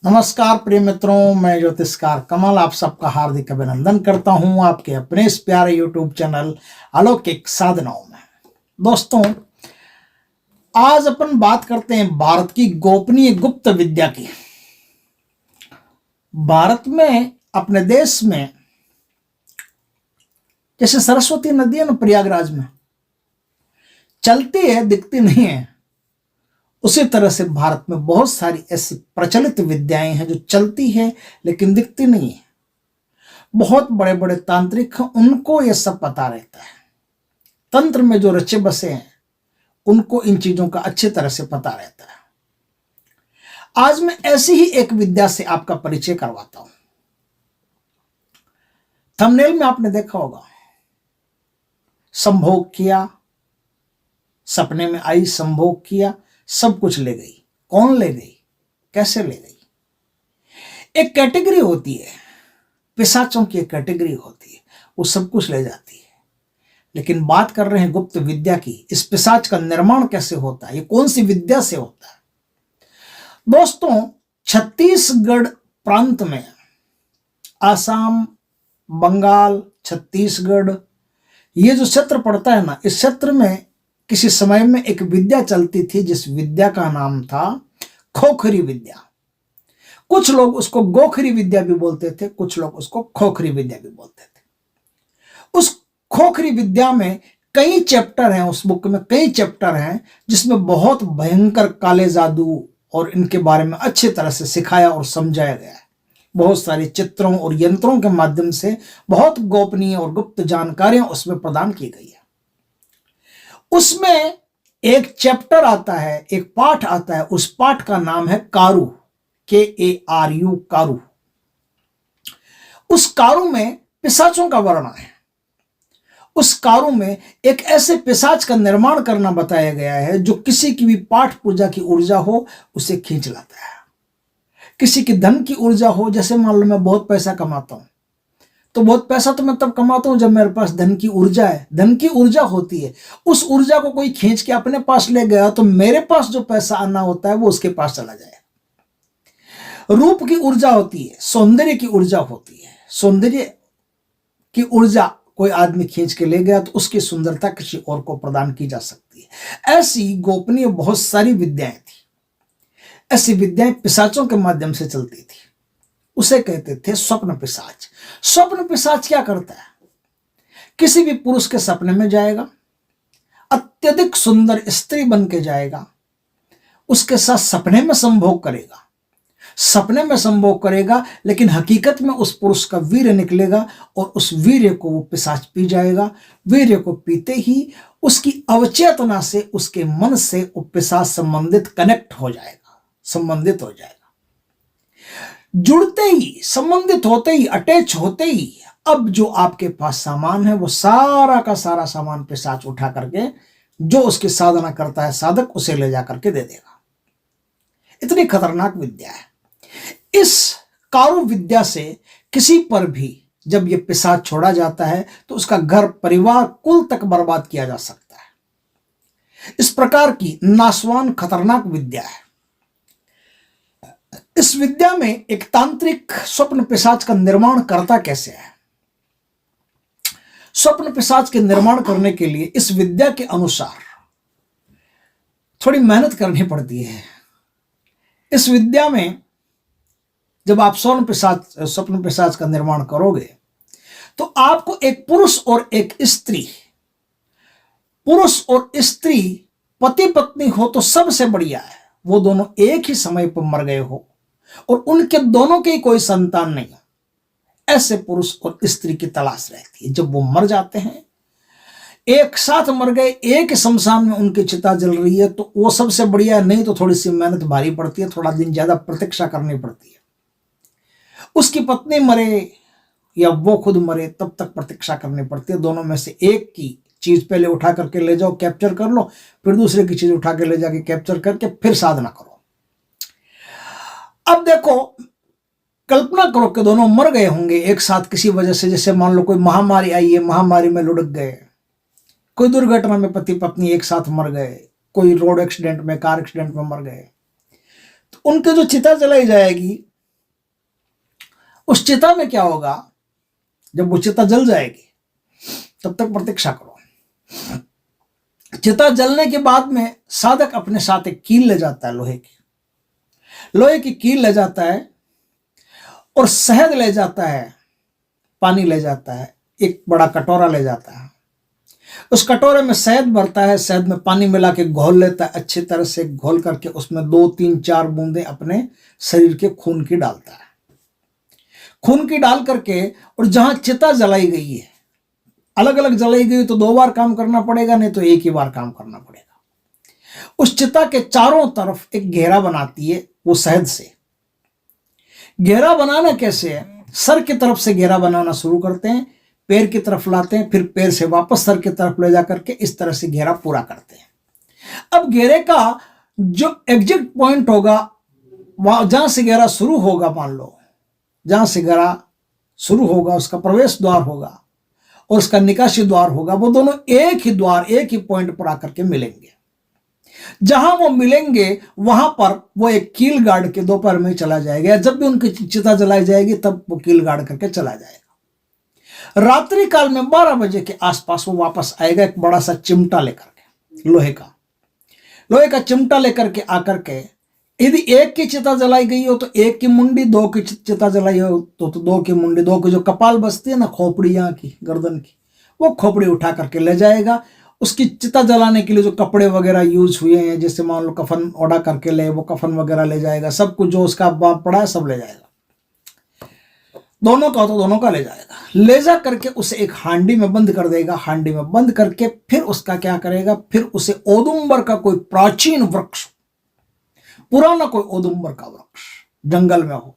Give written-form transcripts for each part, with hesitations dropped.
नमस्कार प्रिय मित्रों, मैं ज्योतिषकार कमल आप सबका हार्दिक अभिनंदन करता हूं आपके अपने इस प्यारे यूट्यूब चैनल अलौकिक साधनाओं में। दोस्तों, आज अपन बात करते हैं भारत की गोपनीय गुप्त विद्या की। भारत में, अपने देश में, जैसे सरस्वती नदी है ना प्रयागराज में, चलती है दिखती नहीं है, उसी तरह से भारत में बहुत सारी ऐसी प्रचलित विद्याएं हैं जो चलती है लेकिन दिखती नहीं है। बहुत बड़े बड़े तांत्रिक हैं, उनको यह सब पता रहता है। तंत्र में जो रचे बसे हैं उनको इन चीजों का अच्छी तरह से पता रहता है। आज मैं ऐसी ही एक विद्या से आपका परिचय करवाता हूं। थंबनेल में आपने देखा होगा, संभोग किया, सपने में आई, संभोग किया, सब कुछ ले गई। कौन ले गई, कैसे ले गई? एक कैटेगरी होती है, पिशाचों की एक कैटेगरी होती है, वो सब कुछ ले जाती है। लेकिन बात कर रहे हैं गुप्त विद्या की। इस पिशाच का निर्माण कैसे होता है, ये कौन सी विद्या से होता है? दोस्तों, छत्तीसगढ़ प्रांत में, आसाम, बंगाल, छत्तीसगढ़, ये जो क्षेत्र पड़ता है ना, इस क्षेत्र में किसी समय में एक विद्या चलती थी जिस विद्या का नाम था खोखरी विद्या। कुछ लोग उसको गोखरी विद्या भी बोलते थे, कुछ लोग उसको खोखरी विद्या भी बोलते थे। उस खोखरी विद्या में कई चैप्टर हैं, उस बुक में कई चैप्टर हैं जिसमें बहुत भयंकर काले जादू और इनके बारे में अच्छी तरह से सिखाया और समझाया गया है। बहुत सारे चित्रों और यंत्रों के माध्यम से बहुत गोपनीय और गुप्त जानकारियां उसमें प्रदान की गई है। उसमें एक चैप्टर आता है, एक पाठ आता है, उस पाठ का नाम है कारू, KARU, कारू। उस कारू में पिशाचों का वर्णन है। उस कारू में एक ऐसे पिशाच का निर्माण करना बताया गया है जो किसी की भी पाठ पूजा की ऊर्जा हो उसे खींच लाता है। किसी की धन की ऊर्जा हो, जैसे मान लो मैं बहुत पैसा कमाता हूं, तो बहुत पैसा तो मैं तब कमाता हूं जब मेरे पास धन की ऊर्जा है। धन की ऊर्जा होती है, उस ऊर्जा को कोई खींच के अपने पास ले गया तो मेरे पास जो पैसा आना होता है वो उसके पास चला जाए। रूप की ऊर्जा होती है, सौंदर्य की ऊर्जा होती है। सौंदर्य की ऊर्जा कोई आदमी खींच के ले गया तो उसकी सुंदरता किसी और को प्रदान की जा सकती है। ऐसी गोपनीय बहुत सारी विद्याएं थी। ऐसी विद्याएं पिशाचों के माध्यम से चलती थी। उसे कहते थे स्वप्न पिशाच। स्वप्न पिशाच क्या करता है? किसी भी पुरुष के सपने में जाएगा, अत्यधिक सुंदर स्त्री बन के जाएगा, उसके साथ सपने में संभोग करेगा। सपने में संभोग करेगा लेकिन हकीकत में उस पुरुष का वीर्य निकलेगा और उस वीर्य को वो पिशाच पी जाएगा। वीर्य को पीते ही उसकी अवचेतना से, उसके मन से वो पिशाच संबंधित कनेक्ट हो जाएगा, संबंधित हो जाएगा। जुड़ते ही, संबंधित होते ही, अटैच होते ही, अब जो आपके पास सामान है वो सारा का सारा सामान पिशाच उठा करके, जो उसकी साधना करता है साधक, उसे ले जाकर के दे देगा। इतनी खतरनाक विद्या है। इस कारू विद्या से किसी पर भी जब ये पिशाच छोड़ा जाता है तो उसका घर, परिवार, कुल तक बर्बाद किया जा सकता है। इस प्रकार की नाशवान खतरनाक विद्या है। इस विद्या में एक तांत्रिक स्वप्न पिशाच का निर्माण करता कैसे है? स्वप्न पिशाच के निर्माण करने के लिए इस विद्या के अनुसार थोड़ी मेहनत करनी पड़ती है। इस विद्या में जब आप स्वप्न पिशाच का निर्माण करोगे तो आपको एक पुरुष और एक स्त्री, पुरुष और स्त्री पति पत्नी हो तो सबसे बढ़िया है। वो दोनों एक ही समय पर मर गए हो और उनके दोनों के कोई संतान नहीं हो, ऐसे पुरुष और स्त्री की तलाश रहती है। जब वो मर जाते हैं, एक साथ मर गए, एक शमशान में उनकी चिता जल रही है, तो वो सबसे बढ़िया है। नहीं तो थोड़ी सी मेहनत भारी पड़ती है, थोड़ा दिन ज्यादा प्रतीक्षा करनी पड़ती है। उसकी पत्नी मरे या वो खुद मरे तब तक प्रतीक्षा करनी पड़ती है। दोनों में से एक की चीज पहले उठा करके ले जाओ, कैप्चर कर लो, फिर दूसरे की चीज उठा के ले जाके कैप्चर करके फिर साधना करो। अब देखो, कल्पना करो कि दोनों मर गए होंगे एक साथ किसी वजह से। जैसे मान लो कोई महामारी आई है, महामारी में लुढ़क गए, कोई दुर्घटना में पति पत्नी एक साथ मर गए, कोई रोड एक्सीडेंट में, कार एक्सीडेंट में मर गए, तो उनकी जो चिता जलाई जाएगी उस चिता में क्या होगा, जब वो चिता जल जाएगी तब तक प्रतीक्षा करो। चिता जलने के बाद में साधक अपने साथ एक कील ले जाता है, लोहे की कील ले जाता है और शहद ले जाता है, पानी ले जाता है, एक बड़ा कटोरा ले जाता है। उस कटोरे में शहद भरता है, शहद में पानी मिला के घोल लेता है, अच्छी तरह से घोल करके उसमें 2 3 4 बूंदे अपने शरीर के खून की डालता है। खून की डाल करके, और जहां चिता जलाई गई है, अलग अलग जलाई गई तो 2 बार काम करना पड़ेगा, नहीं तो एक ही बार काम करना पड़ेगा। उस चिता के चारों तरफ एक घेरा बनाती है वो शहद से। घेरा बनाना कैसे है, सर की तरफ से घेरा बनाना शुरू करते हैं, पैर की तरफ लाते हैं, फिर पैर से वापस सर की तरफ ले जाकर के इस तरह से घेरा पूरा करते हैं। अब घेरे का जो एग्जिट पॉइंट होगा, जहां से घेरा शुरू होगा, मान लो जहां से घेरा शुरू होगा उसका प्रवेश द्वार होगा और उसका निकासी द्वार होगा, वो दोनों एक ही द्वार, एक ही पॉइंट पर आकर के मिलेंगे। जहां वो मिलेंगे वहां पर वो एक कील गाड़ के दोपहर में चला जाएगा। जब भी उनकी चिता जलाई जाएगी तब वो कील गाड़ करके चला जाएगा। रात्रि काल में 12 बजे के आसपास वो वापस आएगा, एक बड़ा सा चिमटा लेकर के, लोहे का चिमटा लेकर के आकर के, यदि एक की चिता जलाई गई हो तो एक की मुंडी, 2 की चिता जलाई हो तो 2 की मुंडी, 2 की जो कपाल बसती है ना, खोपड़ी यहाँ की, गर्दन की, वो खोपड़ी उठा करके ले जाएगा। उसकी चिता जलाने के लिए जो कपड़े वगैरह यूज हुए हैं, जैसे मान लो कफन ओढ़ा करके ले, वो कफन वगैरह ले जाएगा, सब कुछ जो उसका बाप पड़ा है सब ले जाएगा। दोनों का तो दोनों का ले जाएगा, ले जा करके उसे एक हांडी में बंद कर देगा। हांडी में बंद करके फिर उसका क्या करेगा, फिर उसे औदुंबर का कोई प्राचीन वृक्ष, पुराना कोई औदुंबर का वृक्ष जंगल में हो,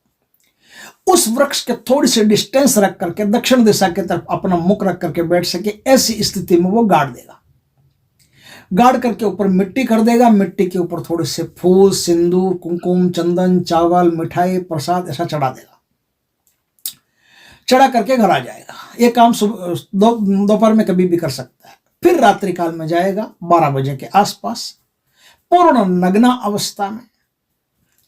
उस वृक्ष के थोड़ी सी डिस्टेंस रख करके दक्षिण दिशा की तरफ अपना मुख रख करके बैठ सके, ऐसी स्थिति में वो गाड़ देगा। गाड़ करके ऊपर मिट्टी कर देगा, मिट्टी के ऊपर थोड़े से फूल, सिंदूर, कुमकुम, चंदन, चावल, मिठाई, प्रसाद ऐसा चढ़ा देगा। चढ़ा करके घर आ जाएगा। ये काम दोपहर में कभी भी कर सकता है। फिर रात्रि काल में जाएगा 12 बजे के आसपास, पूर्ण नग्ना अवस्था में,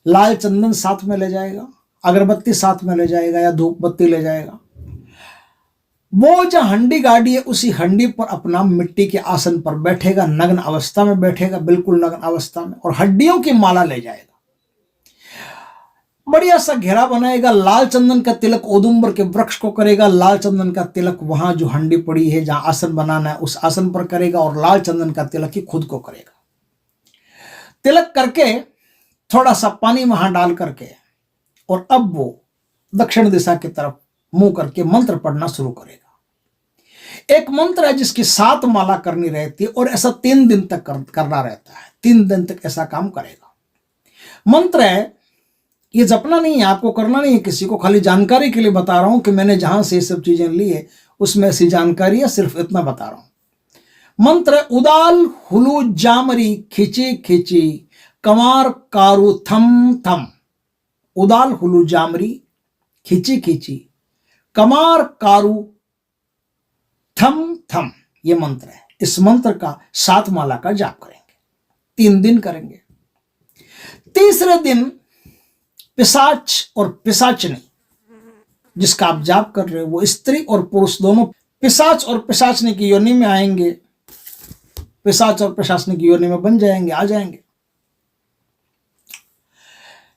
लाल चंदन साथ में ले जाएगा, अगरबत्ती साथ में ले जाएगा या धूप बत्ती ले जाएगा। वो जो हंडी गाड़ी है उसी हंडी पर अपना मिट्टी के आसन पर बैठेगा, नग्न अवस्था में बैठेगा, बिल्कुल नग्न अवस्था में, और हड्डियों की माला ले जाएगा। बढ़िया सा घेरा बनाएगा, लाल चंदन का तिलक औदुंबर के वृक्ष को करेगा, लाल चंदन का तिलक वहां जो हंडी पड़ी है जहां आसन बनाना है उस आसन पर करेगा, और लाल चंदन का तिलक ही खुद को करेगा। तिलक करके थोड़ा सा पानी वहां डाल करके, और अब वो दक्षिण दिशा की तरफ मुंह करके मंत्र पढ़ना शुरू करेगा। एक मंत्र है जिसकी 7 माला करनी रहती है, और ऐसा 3 दिन तक करना रहता है। 3 दिन तक ऐसा काम करेगा। मंत्र है, ये जपना नहीं है, आपको करना नहीं है किसी को, खाली जानकारी के लिए बता रहा हूं कि मैंने जहां से ये सब चीजें ली है उसमें ऐसी जानकारी है, सिर्फ इतना बता रहा हूं। मंत्र उदाल हुलू जामरी खिची खिची कमार कारू थम थम। उदाल हुलू जामरी खिची खिची कमार कारू थम थम, ये मंत्र है। इस मंत्र का 7 माला का जाप करेंगे, 3 दिन करेंगे। तीसरे दिन पिशाच और पिशाचनी जिसका आप जाप कर रहे हो वो स्त्री और पुरुष दोनों पिशाच और पिशाचनी की योनि में आएंगे, पिशाच और पिशाचनी की योनि में बन जाएंगे, आ जाएंगे।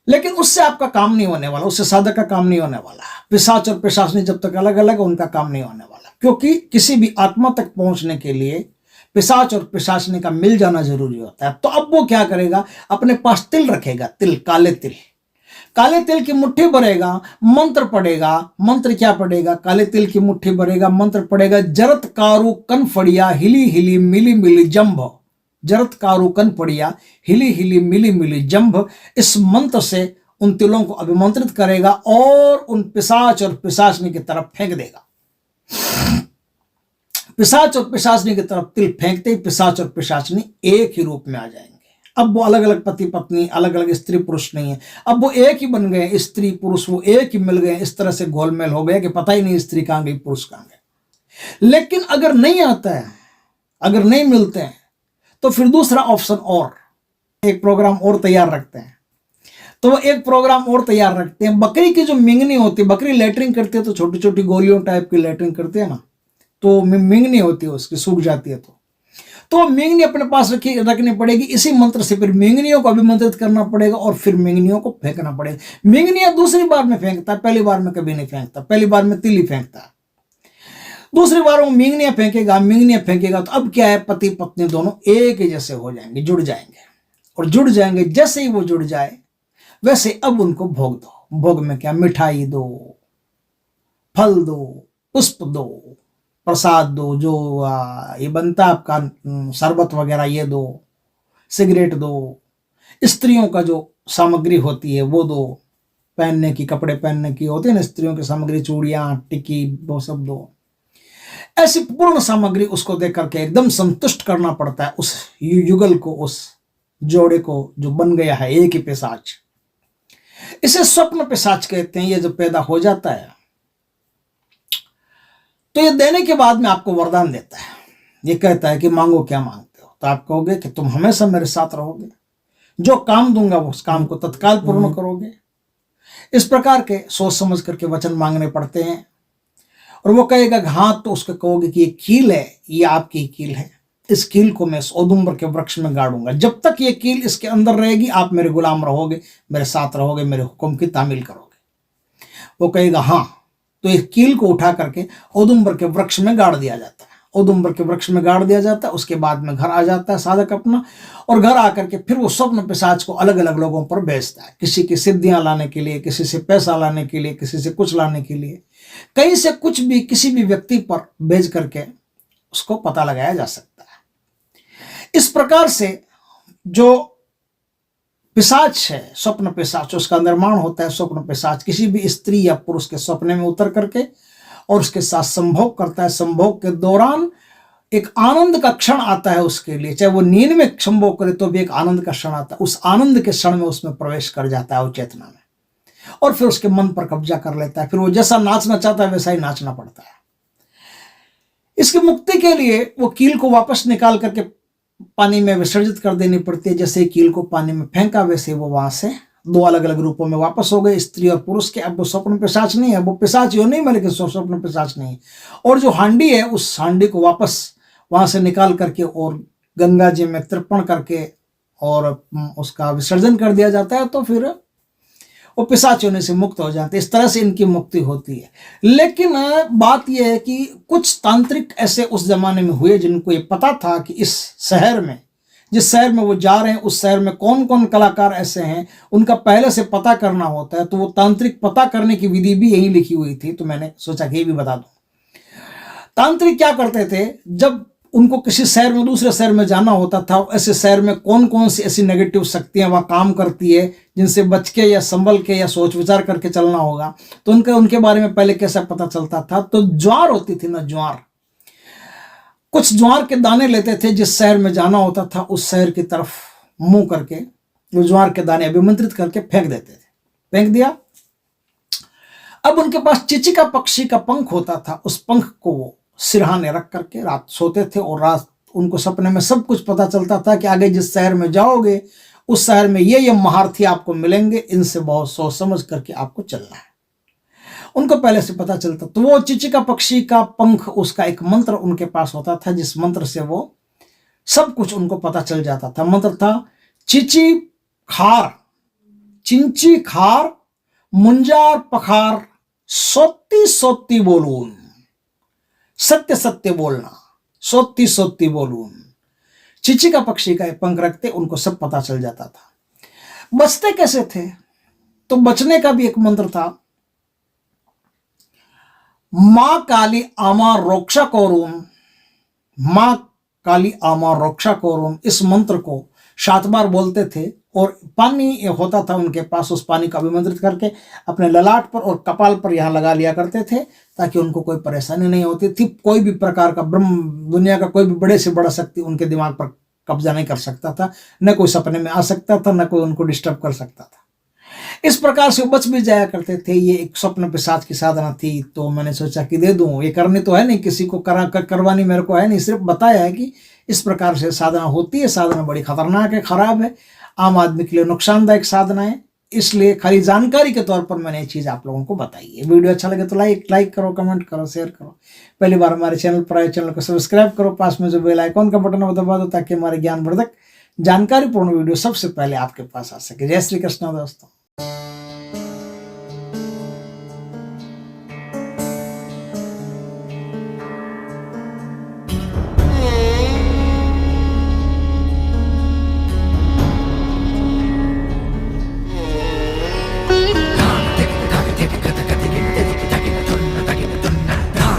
लेकिन उससे आपका काम नहीं होने वाला, उससे साधक का काम नहीं होने वाला। पिशाच और पिशाचनी जब तक अलग अलग है उनका काम नहीं होने वाला, क्योंकि किसी भी आत्मा तक पहुंचने के लिए पिशाच और पिशाचनी का मिल जाना जरूरी होता है। तो अब वो क्या करेगा, अपने पास तिल रखेगा, तिल, काले तिल की मुट्ठी भरेगा, मंत्र पढ़ेगा। मंत्र क्या पढ़ेगा, काले तिल की मुट्ठी भरेगा, मंत्र पढ़ेगा, जरत कारू कन फड़िया हिली हिली मिली मिली जंभ। जरत कारू कन फड़िया हिली हिली मिली मिली जंभ, इस मंत्र से उन तिलों को अभिमंत्रित करेगा और उन पिशाच और पिशाचनी की तरफ फेंक देगा। पिशाच और पिशाचनी की तरफ तिल फेंकते ही पिशाच और पिशाचनी एक ही रूप में आ जाएंगे। अब वो अलग अलग पति पत्नी, अलग अलग स्त्री पुरुष नहीं है, अब वो एक ही बन गए। स्त्री पुरुष वो एक ही मिल गए, इस तरह से घोलमेल हो गया कि पता ही नहीं स्त्री कहां गई, पुरुष कहां गए। लेकिन अगर नहीं आता है, अगर नहीं मिलते हैं, तो फिर दूसरा ऑप्शन और एक प्रोग्राम और तैयार रखते हैं। तो वो एक प्रोग्राम और तैयार रखते हैं। बकरी की जो मिंगनी होती है, बकरी लेटरिंग करती है तो छोटी छोटी गोलियों टाइप की लेटरिंग करती है ना, तो मिंगनी होती है उसकी, सूख जाती है तो मिंगनी अपने पास रखनी पड़ेगी। इसी मंत्र से फिर मिंगनियों को अभिमंत्रित करना पड़ेगा और फिर मिंगनियों को फेंकना पड़ेगा। मिंगनियां दूसरी बार में फेंकता, पहली बार में कभी नहीं फेंकता। पहली बार में तिली फेंकता, दूसरी बार वो मिंगनियां फेंकेगा तो अब क्या है, पति पत्नी दोनों एक ही जैसे हो जाएंगे, जुड़ जाएंगे। और जुड़ जाएंगे, जैसे ही वो जुड़ जाए वैसे अब उनको भोग दो। भोग में क्या, मिठाई दो, फल दो, पुष्प दो, प्रसाद दो, जो ये बनता आपका शरबत वगैरह ये दो, सिगरेट दो, स्त्रियों का जो सामग्री होती है वो दो, पहनने की, कपड़े पहनने की होती है ना स्त्रियों की सामग्री, चूड़ियां, टिक्की, वो सब दो। ऐसी पूर्ण सामग्री उसको दे करके एकदम संतुष्ट करना पड़ता है उस युगल को, उस जोड़े को जो बन गया है एक ही पिशाच। इसे स्वप्न पिशाच कहते हैं। ये जो पैदा हो जाता है तो ये देने के बाद में आपको वरदान देता है। ये कहता है कि मांगो क्या मांगते हो, तो आप कहोगे कि तुम हमेशा मेरे साथ रहोगे, जो काम दूंगा उस काम को तत्काल पूर्ण करोगे। इस प्रकार के सोच समझ करके वचन मांगने पड़ते हैं। और वो कहेगा हाँ, तो उसको कहोगे कि ये कील है, ये आपकी कील है, इस कील को मैं इस औदुंबर के वृक्ष में गाड़ूंगा। जब तक ये कील इसके अंदर रहेगी आप मेरे गुलाम रहोगे, मेरे साथ रहोगे, मेरे हुक्म की तामील करोगे। वो कहेगा हाँ, तो इस कील को उठा करके औदुंबर के वृक्ष में गाड़ दिया जाता है। औदुंबर के वृक्ष में गाड़ दिया जाता है। उसके बाद में घर आ जाता है साधक अपना, और घर आकर के फिर वो स्वप्न पिशाच को अलग अलग लोगों पर भेजता है। किसी की सिद्धियां लाने के लिए, किसी से पैसा लाने के लिए, किसी से कुछ लाने के लिए, कहीं से कुछ भी किसी भी व्यक्ति पर भेज करके उसको पता लगाया जा सकता है। इस प्रकार से जो पिशाच है, स्वप्न पिशाच, उसका निर्माण होता है। स्वप्न पिशाच किसी भी स्त्री या पुरुष के सपने में उतर करके और उसके साथ संभोग करता है। संभोग के दौरान एक आनंद का क्षण आता है उसके लिए, चाहे वो नींद में संभोग करे तो भी एक आनंद का क्षण आता है। उस आनंद के क्षण में उसमें प्रवेश कर जाता है, वो चेतना में, और फिर उसके मन पर कब्जा कर लेता है। फिर वो जैसा नाचना चाहता है वैसा ही नाचना पड़ता है। इसकी मुक्ति के लिए वो कील को वापस निकाल करके पानी में विसर्जित कर देनी पड़ती है। जैसे कील को पानी में फेंका वैसे वो वहां से दो अलग अलग रूपों में वापस हो गए, स्त्री और पुरुष के। अब वो स्वप्न पिशाच नहीं है, वो पिशाच यो नहीं मैं, लेकिन स्वप्न पिशाच नहीं है। और जो हांडी है, उस हांडी को वापस वहां से निकाल करके और गंगा जी में तर्पण करके और उसका विसर्जन कर दिया जाता है, तो फिर वो पिशाच होने से मुक्त हो जाते हैं। इस तरह से इनकी मुक्ति होती है। लेकिन बात यह है कि कुछ तांत्रिक ऐसे उस जमाने में हुए जिनको ये पता था कि इस शहर में, जिस शहर में वो जा रहे हैं, उस शहर में कौन कौन कलाकार ऐसे हैं, उनका पहले से पता करना होता है। तो वो तांत्रिक पता करने की विधि भी यही लिखी हुई थी, तो मैंने सोचा कि ये भी बता दूं। तांत्रिक क्या करते थे, जब उनको किसी शहर में दूसरे शहर में जाना होता था, ऐसे शहर में कौन कौन सी ऐसी नेगेटिव शक्तियां वहाँ काम करती है जिनसे बच के या संभल के या सोच विचार करके चलना होगा, तो उनके बारे में पहले कैसा पता चलता था। तो ज्वार होती थी ना, ज्वार, कुछ ज्वार के दाने लेते थे। जिस शहर में जाना होता था उस शहर की तरफ मुंह करके वो ज्वार के दाने अभिमंत्रित करके फेंक देते थे। फेंक दिया। अब उनके पास चिचिका पक्षी का पंख होता था। उस पंख को वो सिरहाने रख करके रात सोते थे, और रात उनको सपने में सब कुछ पता चलता था कि आगे जिस शहर में जाओगे उस शहर में ये महारथी आपको मिलेंगे, इनसे बहुत सोच समझ करके आपको चलना है। उनको पहले से पता चलता। तो वो चिचिका पक्षी का पंख, उसका एक मंत्र उनके पास होता था, जिस मंत्र से वो सब कुछ उनको पता चल जाता था। मंत्र था चिची खार, चिंची खार, मुंजार पखार, सोती सोती बोलून, सत्य सत्य बोलना, सोती सोती बोलून। चिचिका पक्षी का पंख रखते उनको सब पता चल जाता था। बचते कैसे थे, तो बचने का भी एक मंत्र था। मां काली आमा रोक्षा कोरून, मां काली आमा रोक्षा कोरून, इस मंत्र को 7 बार बोलते थे। और पानी होता था उनके पास, उस पानी को अभिमंत्रित करके अपने ललाट पर और कपाल पर यहाँ लगा लिया करते थे, ताकि उनको कोई परेशानी नहीं होती थी। कोई भी प्रकार का ब्रह्म, दुनिया का कोई भी बड़े से बड़ा शक्ति उनके दिमाग पर कब्जा नहीं कर सकता था, न कोई सपने में आ सकता था, न कोई उनको डिस्टर्ब कर सकता था। इस प्रकार से बच भी जाया करते थे। ये एक स्वप्न पिशाच की साधना थी, तो मैंने सोचा कि दे दूं। ये करनी तो है नहीं, किसी को करवानी मेरे को है नहीं, सिर्फ बताया है कि इस प्रकार से साधना होती है। साधना बड़ी खतरनाक है, खराब है, आम आदमी के लिए नुकसानदायक साधना है। इसलिए खाली जानकारी के तौर पर मैंने ये चीज़ आप लोगों को बताई है। वीडियो अच्छा लगे तो लाइक करो, कमेंट करो, शेयर करो। पहली बार हमारे चैनल पर आए, चैनल को सब्सक्राइब करो, पास में जो बेल आइकॉन का बटन है वो दबा दो ताकि हमारे ज्ञानवर्धक जानकारीपूर्ण वीडियो सबसे पहले आपके पास आ सके। जय श्री कृष्ण दोस्तों।